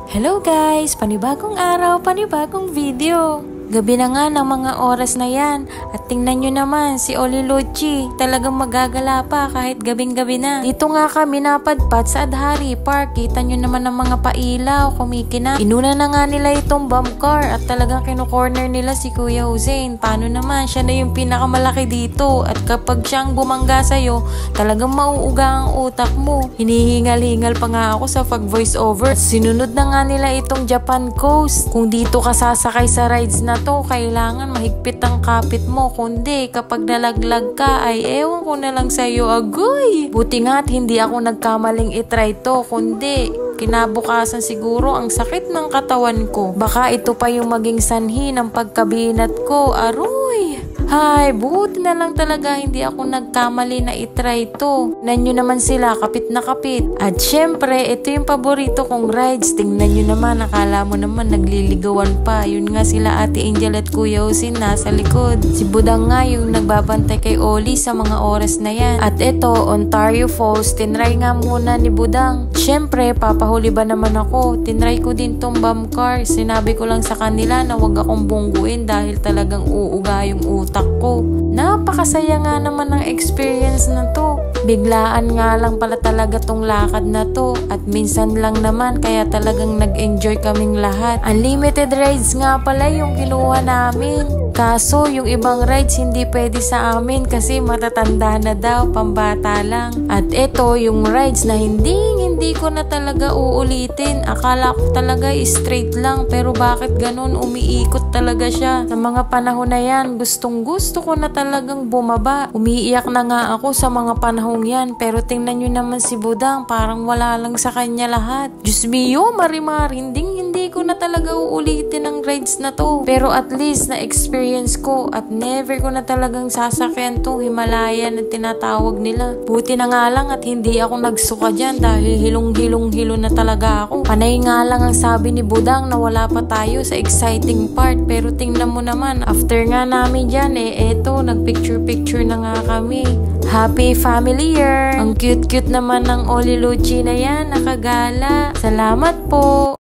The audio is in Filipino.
Hello guys! Panibagong araw, panibagong video. Gabi na nga ng mga oras na yan. At tingnan nyo naman, si Oli Lochi. Talagang magagala pa kahit gabing-gabi na. Dito nga kami napadpad sa Adhari Park. Kita nyo naman ng mga pailaw, kumikina. Inuna na nga nila itong bomb car at talagang kino-corner nila si Kuya Hussein. Paano naman? Siya na yung pinakamalaki dito. At kapag siyang bumangga sa'yo, talagang mauuga ang utak mo. Hinihingal-hingal pa nga ako sa pag-voice over. At sinunod na nga nila itong Japan Coast. Kung dito ka sasakay sa rides na to, kailangan mahigpit ang kapit mo, kundi kapag nalaglag ka ay ewan ko na lang sa'yo, agoy! Buti nga't hindi ako nagkamaling itry to, kundi kinabukasan siguro ang sakit ng katawan ko. Baka ito pa yung maging sanhi ng pagkabinat ko, aroy! Hay, buti na lang talaga hindi ako nagkamali na itry to. Tingnan nyo naman sila, kapit na kapit. At syempre, ito yung paborito kong rides. Tingnan nyo naman, akala mo naman nagliligawan pa. Yun nga sila Ate Angel at Kuya Hussein nasa likod. Si Budang nga yung nagbabantay kay Oli sa mga oras na yan. At ito, Ontario Falls, tinry nga muna ni Budang. Syempre, papahuli ba naman ako? Tinry ko din tong bomb car. Sinabi ko lang sa kanila na wag akong bungguin dahil talagang uuga yung utak ko. Napakasaya nga naman ng experience na to. Biglaan nga lang pala talaga tong lakad na to. At minsan lang naman kaya talagang nag-enjoy kaming lahat. Unlimited rides nga pala yung kinuha namin. Kaso yung ibang rides hindi pwede sa amin kasi matatanda na daw, pambata lang. At ito yung rides na hindi ko na talaga uulitin. Akala ko talaga straight lang pero bakit ganun, umiikot talaga siya. Sa mga panahon na yan, gustong gusto ko na talagang bumaba. Umiiyak na nga ako sa mga panahong yan pero tingnan nyo naman si Budang, parang wala lang sa kanya lahat. Diyos mio, marimar, hindi ko na talaga uulitin ang rides na to. Pero at least na experience ko at never ko na talagang sasakyan to Himalayan na tinatawag nila. Buti na nga lang at hindi ako nagsuka dyan dahil hilong-hilo na talaga ako. Panay nga lang ang sabi ni Budang na wala pa tayo sa exciting part pero tingnan mo naman, after nga namin dyan eto, nagpicture-picture na nga kami. Happy Family Year! Ang cute-cute naman ng Oli Lochi na yan, nakagala. Salamat po!